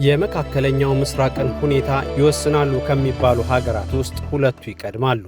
የመካከለኛው ምስራቅን ሁኔታ ይወስናሉ ከሚባሉ ሀገራት ውስጥ ሁለቱ ይቀድማሉ።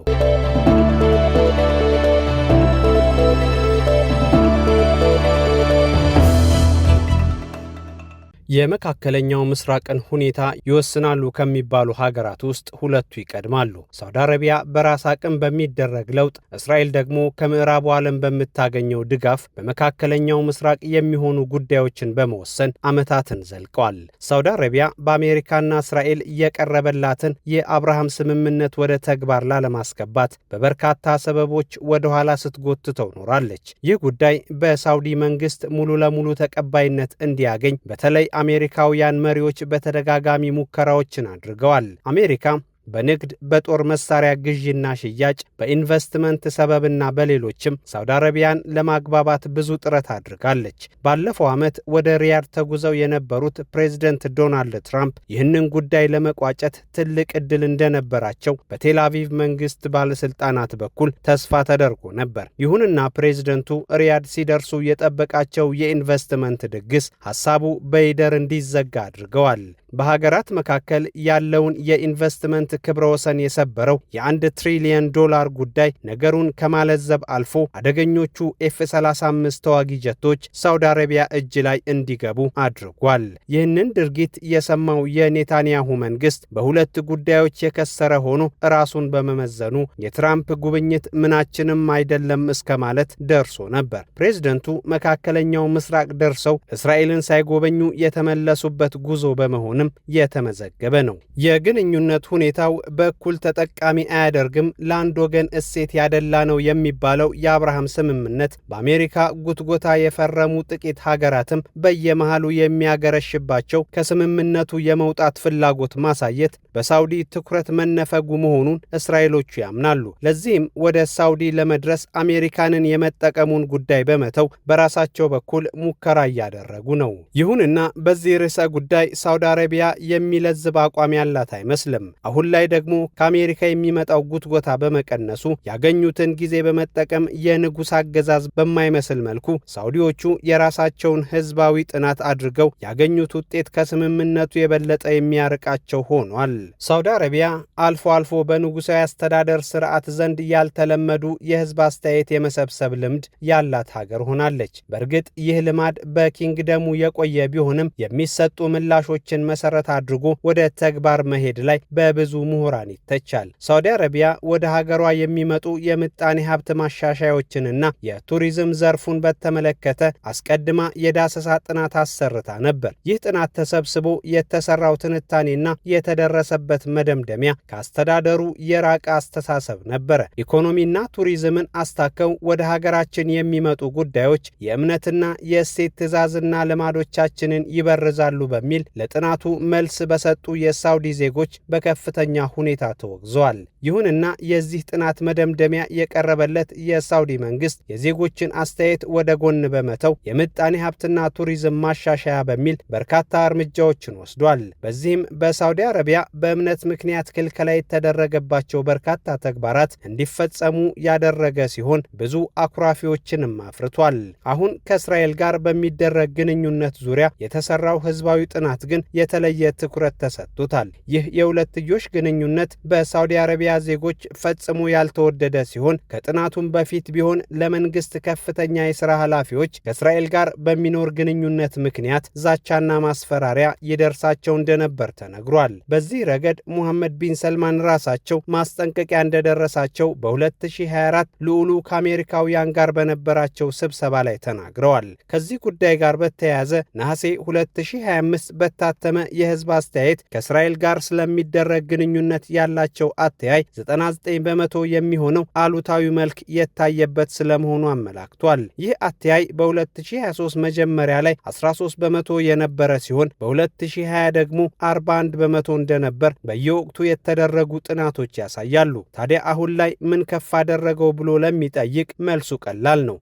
የመካከለኛው ምስራቅን ሁኔታ ይወስናሉ ከሚባሉ ሀገራት ውስጥ ሁለቱ ይቀድማሉ። ሳውዲ አረቢያ በራስ አቅም በሚደረግ ለውጥ፣ እስራኤል ደግሞ ከምዕራቡ ዓለም በምታገኘው ድጋፍ በመካከለኛው ምስራቅ የሚሆኑ ጉዳዮችን በመወሰን ዓመታትን ዘልቀዋል። ሳውዲ አረቢያ በአሜሪካና እስራኤል የቀረበላትን የአብርሃም ስምምነት ወደ ተግባር ላለማስገባት በበርካታ ሰበቦች ወደ ኋላ ስትጎትተው ኖራለች። ይህ ጉዳይ በሳውዲ መንግስት ሙሉ ለሙሉ ተቀባይነት እንዲያገኝ በተለይ አሜሪካውያን መሪዎች በተደጋጋሚ ሙከራዎችን አድርገዋል። አሜሪካ በንግድ፣ በጦር መሳሪያ ግዢና ሽያጭ፣ በኢንቨስትመንት ሰበብና በሌሎችም ሳውዲ አረቢያን ለማግባባት ብዙ ጥረት አድርጋለች። ባለፈው ዓመት ወደ ሪያድ ተጉዘው የነበሩት ፕሬዝደንት ዶናልድ ትራምፕ ይህንን ጉዳይ ለመቋጨት ትልቅ ዕድል እንደነበራቸው በቴል አቪቭ መንግስት ባለስልጣናት በኩል ተስፋ ተደርጎ ነበር። ይሁንና ፕሬዝደንቱ ሪያድ ሲደርሱ የጠበቃቸው የኢንቨስትመንት ድግስ ሐሳቡ በይደር እንዲዘጋ አድርገዋል። በሀገራት መካከል ያለውን የኢንቨስትመንት ክብረ ወሰን የሰበረው የ1 ትሪሊየን ዶላር ጉዳይ ነገሩን ከማለዘብ አልፎ አደገኞቹ ኤፍ-35 ተዋጊ ጀቶች ሳውዲ አረቢያ እጅ ላይ እንዲገቡ አድርጓል። ይህንን ድርጊት የሰማው የኔታንያሁ መንግስት በሁለት ጉዳዮች የከሰረ ሆኖ ራሱን በመመዘኑ የትራምፕ ጉብኝት ምናችንም አይደለም እስከ ማለት ደርሶ ነበር። ፕሬዝደንቱ መካከለኛው ምስራቅ ደርሰው እስራኤልን ሳይጎበኙ የተመለሱበት ጉዞ በመሆንም የተመዘገበ ነው። የግንኙነት ሁኔታው በኩል ተጠቃሚ አያደርግም፣ ለአንድ ወገን እሴት ያደላ ነው የሚባለው የአብርሃም ስምምነት በአሜሪካ ጉትጎታ የፈረሙ ጥቂት ሀገራትም በየመሃሉ የሚያገረሽባቸው ከስምምነቱ የመውጣት ፍላጎት ማሳየት በሳውዲ ትኩረት መነፈጉ መሆኑን እስራኤሎቹ ያምናሉ። ለዚህም ወደ ሳውዲ ለመድረስ አሜሪካንን የመጠቀሙን ጉዳይ በመተው በራሳቸው በኩል ሙከራ እያደረጉ ነው። ይሁንና በዚህ ርዕሰ ጉዳይ ሳውዲ አረቢያ የሚለዝብ አቋም ያላት አይመስልም። አሁን ላይ ደግሞ ከአሜሪካ የሚመጣው ጉትጎታ በመቀነሱ ያገኙትን ጊዜ በመጠቀም የንጉሥ አገዛዝ በማይመስል መልኩ ሳውዲዎቹ የራሳቸውን ህዝባዊ ጥናት አድርገው ያገኙት ውጤት ከስምምነቱ የበለጠ የሚያርቃቸው ሆኗል። ሳውዲ አረቢያ አልፎ አልፎ በንጉሳዊ አስተዳደር ስርዓት ዘንድ ያልተለመዱ የህዝብ አስተያየት የመሰብሰብ ልምድ ያላት ሀገር ሆናለች። በእርግጥ ይህ ልማድ በኪንግደሙ የቆየ ቢሆንም የሚሰጡ ምላሾችን መሰረት አድርጎ ወደ ተግባር መሄድ ላይ በብዙ ምሁራን ይተቻል። ሳውዲ አረቢያ ወደ ሀገሯ የሚመጡ የምጣኔ ሀብት ማሻሻያዎችንና የቱሪዝም ዘርፉን በተመለከተ አስቀድማ የዳሰሳ ጥናት አሰርታ ነበር። ይህ ጥናት ተሰብስቦ የተሰራው ትንታኔና የተደረሰበት መደምደሚያ ከአስተዳደሩ የራቀ አስተሳሰብ ነበረ። ኢኮኖሚና ቱሪዝምን አስታከው ወደ ሀገራችን የሚመጡ ጉዳዮች የእምነትና የእሴት ትዕዛዝና ልማዶቻችንን ይበርዛሉ በሚል ለጥናቱ መልስ በሰጡ የሳውዲ ዜጎች በከፍተኛ ሁኔታ ተወግዘዋል። ይሁንና የዚህ ጥናት መደምደሚያ የቀረበለት የሳውዲ መንግስት የዜጎችን አስተያየት ወደ ጎን በመተው የምጣኔ ሀብትና ቱሪዝም ማሻሻያ በሚል በርካታ እርምጃዎችን ወስዷል። በዚህም በሳውዲ አረቢያ በእምነት ምክንያት ክልከላ የተደረገባቸው በርካታ ተግባራት እንዲፈጸሙ ያደረገ ሲሆን ብዙ አኩራፊዎችንም አፍርቷል። አሁን ከእስራኤል ጋር በሚደረግ ግንኙነት ዙሪያ የተሰራው ህዝባዊ ጥናት ግን የተለየ ትኩረት ተሰጥቶታል። ይህ የሁለትዮሽ ግንኙነት በሳውዲ አረቢያ ዜጎች ፈጽሞ ያልተወደደ ሲሆን ከጥናቱም በፊት ቢሆን ለመንግስት ከፍተኛ የሥራ ኃላፊዎች ከእስራኤል ጋር በሚኖር ግንኙነት ምክንያት ዛቻና ማስፈራሪያ ይደርሳቸው እንደነበር ተነግሯል። በዚህ ረገድ ሙሐመድ ቢን ሰልማን ራሳቸው ማስጠንቀቂያ እንደደረሳቸው በ2024 ልዑሉ ከአሜሪካውያን ጋር በነበራቸው ስብሰባ ላይ ተናግረዋል። ከዚህ ጉዳይ ጋር በተያያዘ ነሐሴ 2025 በታተመ የህዝብ አስተያየት ከእስራኤል ጋር ስለሚደረግ ግንኙነት ያላቸው አተያይ 99 በመቶ የሚሆነው አሉታዊ መልክ የታየበት ስለመሆኑ አመላክቷል። ይህ አተያይ በ2023 መጀመሪያ ላይ 13 በመቶ የነበረ ሲሆን በ2020 ደግሞ 41 በመቶ እንደነበር በየወቅቱ የተደረጉ ጥናቶች ያሳያሉ። ታዲያ አሁን ላይ ምን ከፍ አደረገው ብሎ ለሚጠይቅ መልሱ ቀላል ነው።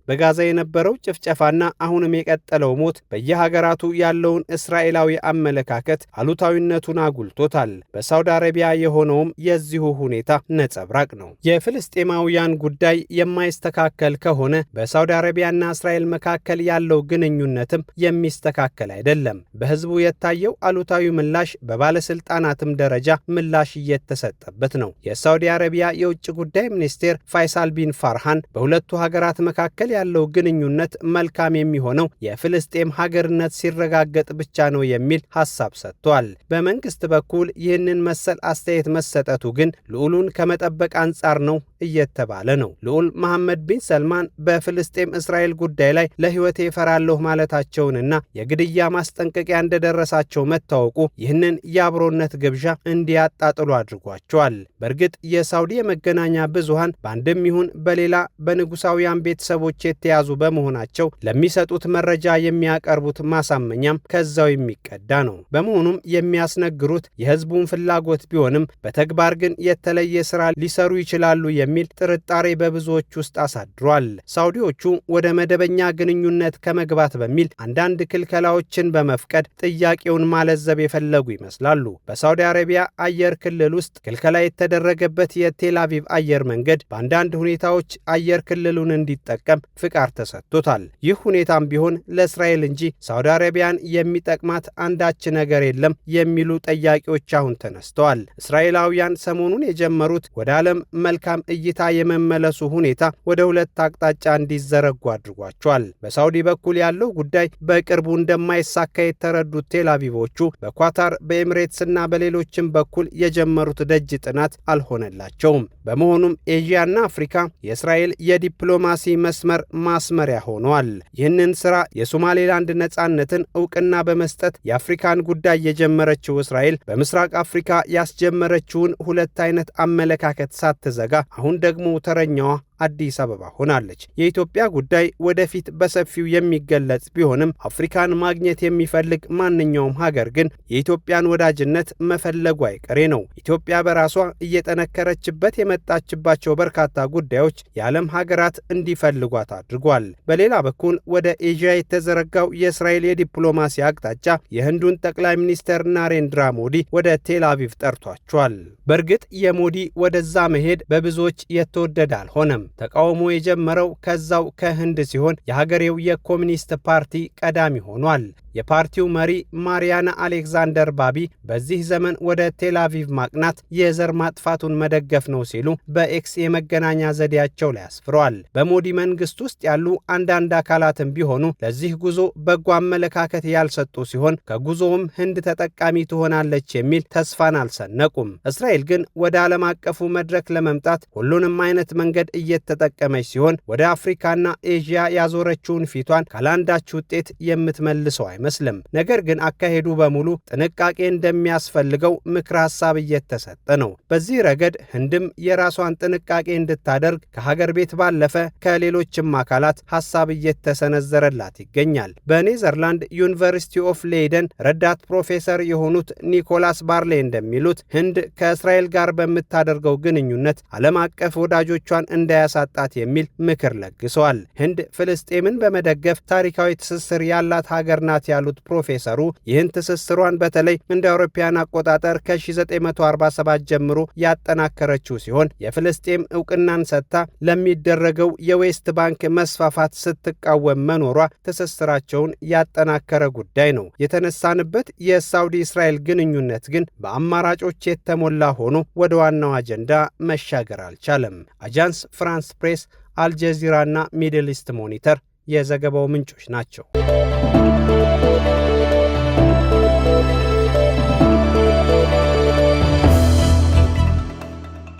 በጋዛ የነበረው ጭፍጨፋና አሁንም የቀጠለው ሞት በየሀገራቱ ያለውን እስራኤላዊ አመለካከት አሉታዊነቱን አጉልቶታል። በሳውዲ አረቢያ የሆነውም የዚ የዚሁ ሁኔታ ነጸብራቅ ነው። የፍልስጤማውያን ጉዳይ የማይስተካከል ከሆነ በሳውዲ አረቢያና እስራኤል መካከል ያለው ግንኙነትም የሚስተካከል አይደለም። በህዝቡ የታየው አሉታዊ ምላሽ በባለስልጣናትም ደረጃ ምላሽ እየተሰጠበት ነው። የሳውዲ አረቢያ የውጭ ጉዳይ ሚኒስቴር ፋይሳል ቢን ፋርሃን በሁለቱ ሀገራት መካከል ያለው ግንኙነት መልካም የሚሆነው የፍልስጤም ሀገርነት ሲረጋገጥ ብቻ ነው የሚል ሐሳብ ሰጥቷል። በመንግስት በኩል ይህንን መሰል አስተያየት መሰጠቱ ግን ልዑሉን ከመጠበቅ አንጻር ነው እየተባለ ነው። ልዑል መሐመድ ቢን ሰልማን በፍልስጤም እስራኤል ጉዳይ ላይ ለህይወቴ እፈራለሁ ማለታቸውንና የግድያ ማስጠንቀቂያ እንደደረሳቸው መታወቁ ይህንን የአብሮነት ግብዣ እንዲያጣጥሉ አድርጓቸዋል። በእርግጥ የሳውዲ የመገናኛ ብዙሃን በአንድም ይሁን በሌላ በንጉሳውያን ቤተሰቦች የተያዙ በመሆናቸው ለሚሰጡት መረጃ የሚያቀርቡት ማሳመኛም ከዛው የሚቀዳ ነው። በመሆኑም የሚያስነግሩት የህዝቡን ፍላጎት ቢሆንም በተግባር ግን የተለየ ስራ ሊሰሩ ይችላሉ የሚል ጥርጣሬ በብዙዎች ውስጥ አሳድሯል። ሳውዲዎቹ ወደ መደበኛ ግንኙነት ከመግባት በሚል አንዳንድ ክልከላዎችን በመፍቀድ ጥያቄውን ማለዘብ የፈለጉ ይመስላሉ። በሳውዲ አረቢያ አየር ክልል ውስጥ ክልከላ የተደረገበት የቴል አቪቭ አየር መንገድ በአንዳንድ ሁኔታዎች አየር ክልሉን እንዲጠቀም ፍቃድ ተሰጥቶታል። ይህ ሁኔታም ቢሆን ለእስራኤል እንጂ ሳውዲ አረቢያን የሚጠቅማት አንዳች ነገር የለም የሚሉ ጠያቂዎች አሁን ተነስተዋል። እስራኤላውያን ሰሞኑን የጀመሩት ወደ ዓለም መልካም እይታ የመመለሱ ሁኔታ ወደ ሁለት አቅጣጫ እንዲዘረጉ አድርጓቸዋል። በሳውዲ በኩል ያለው ጉዳይ በቅርቡ እንደማይሳካ የተረዱት ቴል አቪቮቹ በኳታር በኤምሬትስና በሌሎችም በኩል የጀመሩት ደጅ ጥናት አልሆነላቸውም። በመሆኑም ኤዥያና አፍሪካ የእስራኤል የዲፕሎማሲ መስመር ማስመሪያ ሆነዋል። ይህንን ስራ የሶማሌላንድ ነጻነትን እውቅና በመስጠት የአፍሪካን ጉዳይ የጀመረችው እስራኤል በምስራቅ አፍሪካ ያስጀመረችውን ሁለት አይነት አመለካከት ሳትዘጋ አሁን ደግሞ ተረኛዋ አዲስ አበባ ሆናለች። የኢትዮጵያ ጉዳይ ወደፊት በሰፊው የሚገለጽ ቢሆንም አፍሪካን ማግኘት የሚፈልግ ማንኛውም ሀገር ግን የኢትዮጵያን ወዳጅነት መፈለጉ አይቀሬ ነው። ኢትዮጵያ በራሷ እየጠነከረችበት የመጣችባቸው በርካታ ጉዳዮች የዓለም ሀገራት እንዲፈልጓት አድርጓል። በሌላ በኩል ወደ ኤዥያ የተዘረጋው የእስራኤል የዲፕሎማሲ አቅጣጫ የህንዱን ጠቅላይ ሚኒስትር ናሬንድራ ሞዲ ወደ ቴል አቪቭ ጠርቷቸዋል። በእርግጥ የሞዲ ወደዛ መሄድ በብዙዎች የተወደደ አልሆነም። ተቃውሞ የጀመረው ከዛው ከህንድ ሲሆን የሀገሬው የኮሚኒስት ፓርቲ ቀዳሚ ሆኗል። የፓርቲው መሪ ማሪያና አሌክዛንደር ባቢ በዚህ ዘመን ወደ ቴል አቪቭ ማቅናት የዘር ማጥፋቱን መደገፍ ነው ሲሉ በኤክስ የመገናኛ ዘዴያቸው ላይ አስፍረዋል። በሞዲ መንግስት ውስጥ ያሉ አንዳንድ አካላትም ቢሆኑ ለዚህ ጉዞ በጎ አመለካከት ያልሰጡ ሲሆን ከጉዞውም ህንድ ተጠቃሚ ትሆናለች የሚል ተስፋን አልሰነቁም። እስራኤል ግን ወደ ዓለም አቀፉ መድረክ ለመምጣት ሁሉንም አይነት መንገድ እየተጠቀመች ሲሆን ወደ አፍሪካና ኤዥያ ያዞረችውን ፊቷን ካላንዳች ውጤት የምትመልሰው አይመስልም። ነገር ግን አካሄዱ በሙሉ ጥንቃቄ እንደሚያስፈልገው ምክር ሐሳብ እየተሰጠ ነው። በዚህ ረገድ ህንድም የራሷን ጥንቃቄ እንድታደርግ ከሀገር ቤት ባለፈ ከሌሎችም አካላት ሐሳብ እየተሰነዘረላት ይገኛል። በኔዘርላንድ ዩኒቨርሲቲ ኦፍ ሌይደን ረዳት ፕሮፌሰር የሆኑት ኒኮላስ ባርሌ እንደሚሉት ህንድ ከእስራኤል ጋር በምታደርገው ግንኙነት ዓለም አቀፍ ወዳጆቿን እንዳያሳጣት የሚል ምክር ለግሰዋል። ህንድ ፍልስጤምን በመደገፍ ታሪካዊ ትስስር ያላት ሀገር ናት ያሉት ፕሮፌሰሩ ይህን ትስስሯን በተለይ እንደ አውሮፓውያን አቆጣጠር ከ1947 ጀምሮ ያጠናከረችው ሲሆን የፍልስጤም እውቅናን ሰጥታ ለሚደረገው የዌስት ባንክ መስፋፋት ስትቃወም መኖሯ ትስስራቸውን ያጠናከረ ጉዳይ ነው። የተነሳንበት የሳውዲ እስራኤል ግንኙነት ግን በአማራጮች የተሞላ ሆኖ ወደ ዋናው አጀንዳ መሻገር አልቻለም። አጃንስ ፍራንስ ፕሬስ፣ አልጀዚራና ሚድል ኢስት ሞኒተር የዘገባው ምንጮች ናቸው።